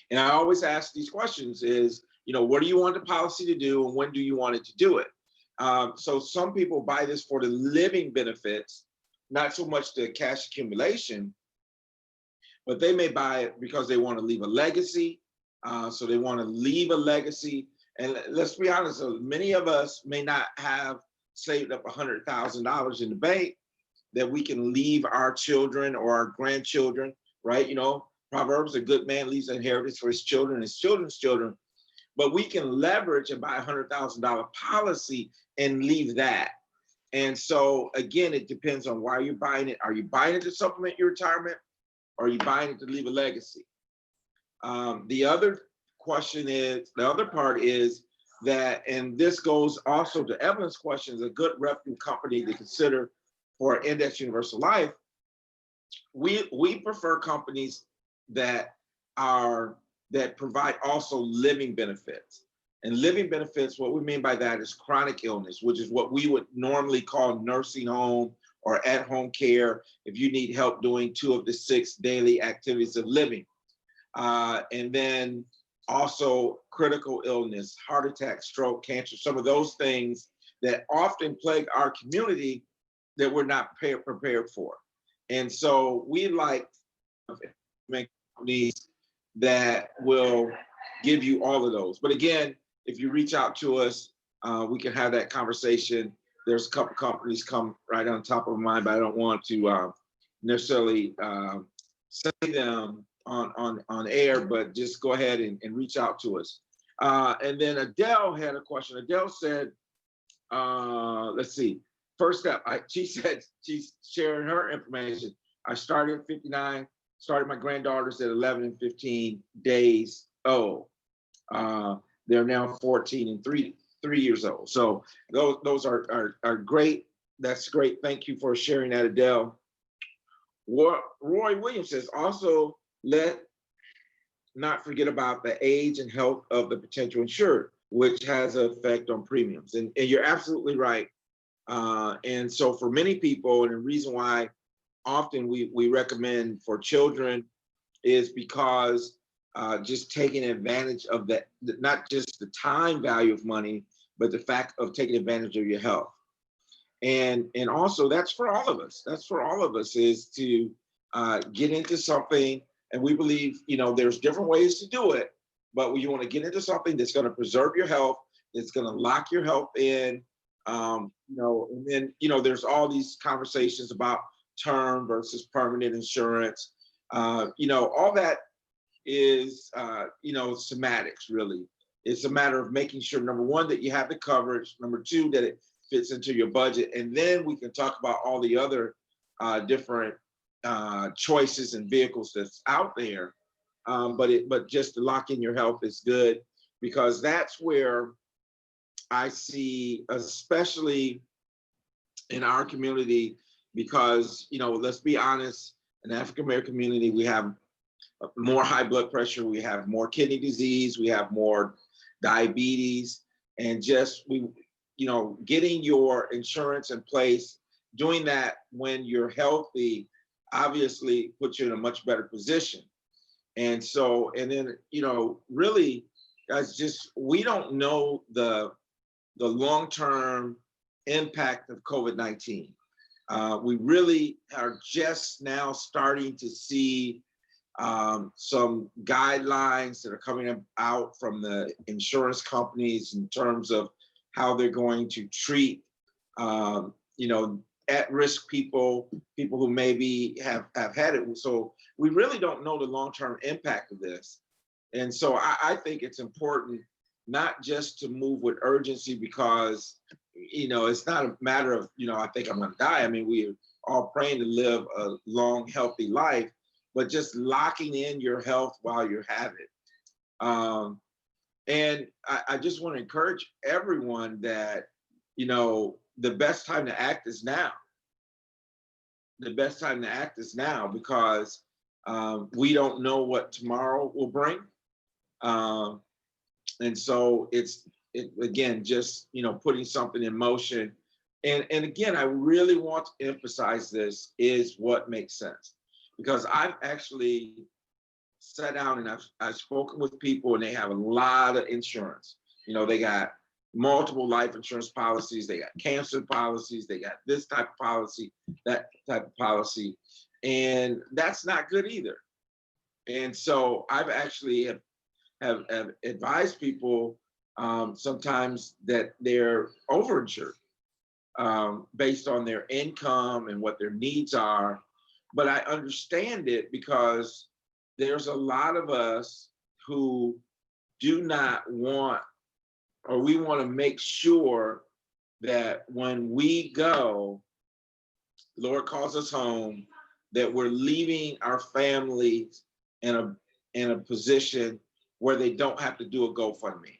And I always ask these questions is, what do you want the policy to do and when do you want it to do it? So some people buy this for the living benefits, not so much the cash accumulation, but they may buy it because they want to leave a legacy. So they want to leave a legacy. And let's be honest, many of us may not have saved up $100,000 in the bank that we can leave our children or our grandchildren, right? You know, Proverbs, a good man leaves an inheritance for his children and his children's children. But we can leverage and buy a $100,000 policy and leave that. And so again, it depends on why you're buying it. Are you buying it to supplement your retirement, or are you buying it to leave a legacy? The other question is, the other part is that, and this goes also to Evelyn's question, is a good reputable company to consider for Index Universal Life. We prefer companies that provide also living benefits. And living benefits, what we mean by that is chronic illness, which is what we would normally call nursing home or at-home care if you need help doing 2 of the 6 daily activities of living. And then also critical illness, heart attack, stroke, cancer, some of those things that often plague our community that we're not prepared for. And so we like companies that will give you all of those. But again, if you reach out to us, we can have that conversation. There's a couple companies come right on top of mind, but I don't want to necessarily say them on air, but just go ahead and reach out to us. And then Adele had a question. Adele said, let's see, first step, she said she's sharing her information. I started at 59, started my granddaughters at 11 and 15 days old. They're now 14 and 3 years old. So those are great. That's great. Thank you for sharing that, Adele. Roy Williams says, also let not forget about the age and health of the potential insured, which has an effect on premiums. And you're absolutely right. And so for many people, and the reason why often we recommend for children is because just taking advantage of that, not just the time value of money, but the fact of taking advantage of your health. And also that's for all of us. That's for all of us, is to get into something. And we believe, you know, there's different ways to do it, but you want to get into something that's going to preserve your health, that's going to lock your health in, you know, and then, you know, there's all these conversations about term versus permanent insurance. You know, all that is, you know, semantics, really. It's a matter of making sure, number one, that you have the coverage, number two, that it fits into your budget, and then we can talk about all the other different choices and vehicles that's out there. But just to lock in your health is good, because that's where I see, especially in our community, because, you know, let's be honest, in the African American community, we have more high blood pressure, we have more kidney disease, we have more diabetes, and just you know, getting your insurance in place, doing that when you're healthy, obviously puts you in a much better position. And so, and then, you know, really, guys, just, we don't know the long-term impact of COVID-19. We really are just now starting to see some guidelines that are coming out from the insurance companies in terms of how they're going to treat, you know, at-risk people who maybe have had it. So we really don't know the long-term impact of this. And so I think it's important not just to move with urgency, because, you know, it's not a matter of, you know, I think I'm going to die. I mean, we're all praying to live a long, healthy life, but just locking in your health while you have it. And I just want to encourage everyone that, you know, the best time to act is now. The best time to act is now, because we don't know what tomorrow will bring. And so it's again, just, you know, putting something in motion. And again, I really want to emphasize this is what makes sense, because I've actually sat down and I've spoken with people, and they have a lot of insurance. You know, they got multiple life insurance policies, they got cancer policies, they got this type of policy, that type of policy, and that's not good either. And so I've actually have advised people sometimes that they're overinsured based on their income and what their needs are. But I understand it because there's a lot of us who do not want, or we want to make sure that when we go, Lord calls us home, that we're leaving our families in a position where they don't have to do a GoFundMe,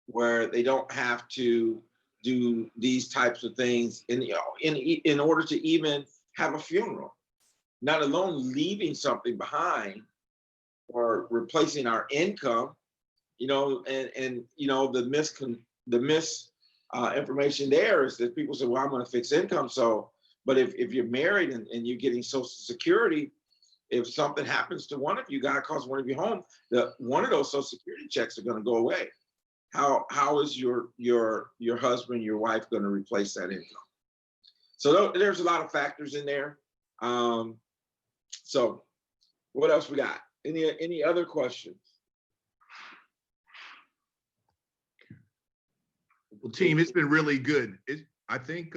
where they don't have to do these types of things in order to even have a funeral, not alone leaving something behind or replacing our income, and the information there is that people say, well, I'm going to fix income. So, but if you're married and you're getting Social Security, if something happens to one of you, God calls one of you home, one of those Social Security checks are going to go away. How is your husband, your wife going to replace that income? So there's a lot of factors in there. So what else we got? Any other questions? Well, team, it's been really good. I think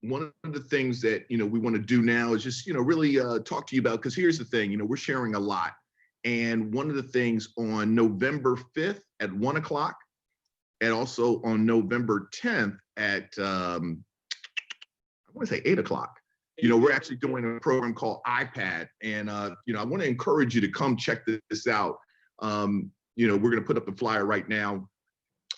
one of the things that we want to do now is just really talk to you about, because here's the thing, we're sharing a lot, and one of the things on November 5th at 1 o'clock, and also on November 10th at I want to say 8 o'clock. We're actually doing a program called iPad, and I want to encourage you to come check this out. We're going to put up the flyer right now.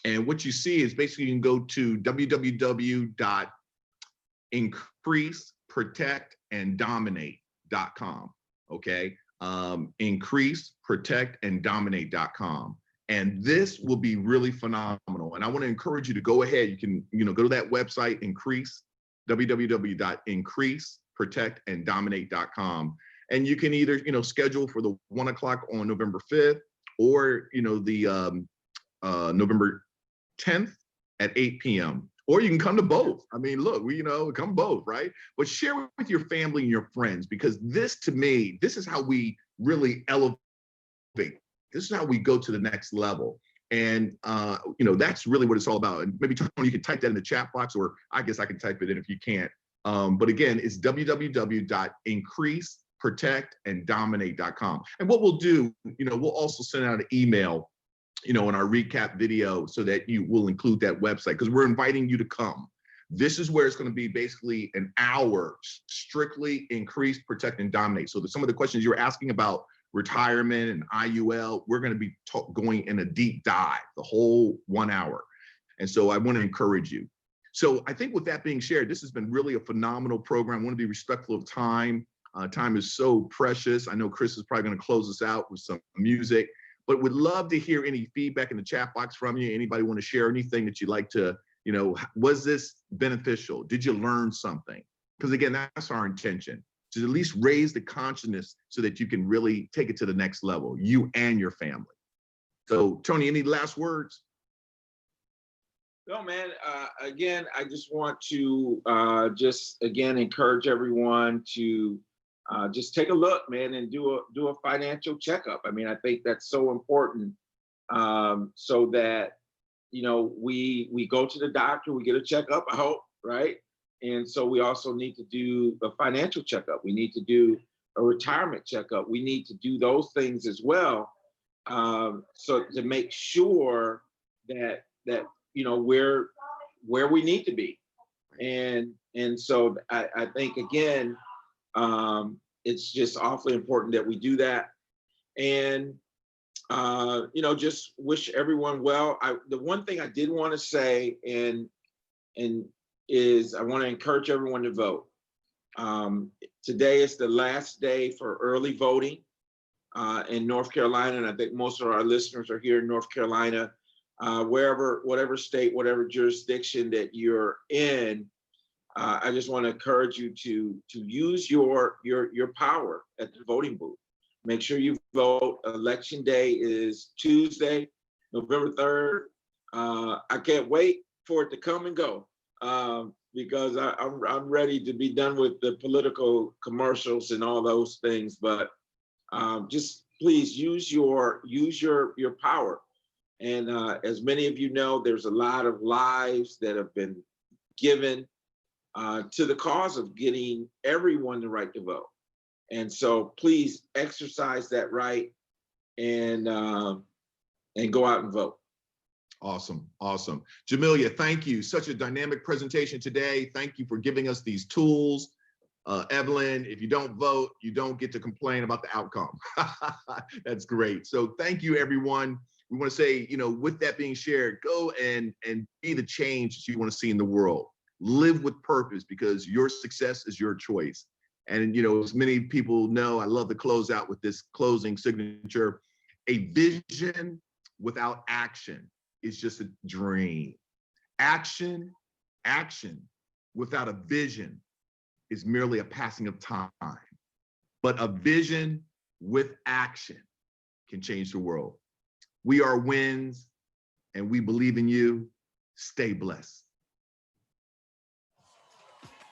And what you see is basically you can go to www.increaseprotectanddominate.com. Okay. Increaseprotectanddominate.com. And this will be really phenomenal. And I want to encourage you to go ahead. You can, go to that website, www.increaseprotectanddominate.com. And you can either, schedule for the 1 o'clock on November 5th, or, the November 10th at 8 p.m. Or you can come to both. I mean, look, come both, right? But share with your family and your friends, because this, to me, this is how we really elevate. This is how we go to the next level. And, that's really what it's all about. And maybe, Tony, you can type that in the chat box, or I guess I can type it in if you can't. But again, it's www.increaseprotectanddominate.com. And what we'll do, we'll also send out an email in our recap video, so that you will include that website, because we're inviting you to come. This is where it's going to be basically an hour, strictly increase, protect, and dominate. So some of the questions you were asking about retirement and IUL, we're going to be going in a deep dive, the whole 1 hour. And so I want to encourage you. So I think with that being shared, this has been really a phenomenal program. I want to be respectful of time. Time is so precious. I know Chris is probably going to close us out with some music, but would love to hear any feedback in the chat box from you. Anybody want to share anything that you'd like to, was this beneficial? Did you learn something? Because again, that's our intention, to at least raise the consciousness so that you can really take it to the next level, you and your family. So Tony, any last words? No, man. Again, I just want to encourage everyone to just take a look, man, and do a financial checkup. I mean, I think that's so important, so that we go to the doctor, we get a checkup, I hope, right? And so we also need to do a financial checkup. We need to do a retirement checkup. We need to do those things as well, so to make sure that we're where we need to be. And so I think, again, it's just awfully important that we do that. And just wish everyone well. The one thing I did want to say is I want to encourage everyone to vote. Today is the last day for early voting in North Carolina, and I think most of our listeners are here in North Carolina. Whatever state, whatever jurisdiction that you're in, I just want to encourage you to use your power at the voting booth. Make sure you vote. Election day is Tuesday, November 3rd. I can't wait for it to come and go, because I'm ready to be done with the political commercials and all those things. But just please use your power. And as many of you know, there's a lot of lives that have been given to the cause of getting everyone the right to vote. And so please exercise that right and go out and vote. Awesome, awesome. Jamelia, thank you. Such a dynamic presentation today. Thank you for giving us these tools. Evelyn, if you don't vote, you don't get to complain about the outcome. That's great. So thank you, everyone. We want to say, you know, with that being shared, go and be the change that you want to see in the world. Live with purpose, because your success is your choice. And, you know, as many people know, I love to close out with this closing signature. A vision without action is just a dream. Action without a vision is merely a passing of time. But a vision with action can change the world. We are WINS, and we believe in you. Stay blessed.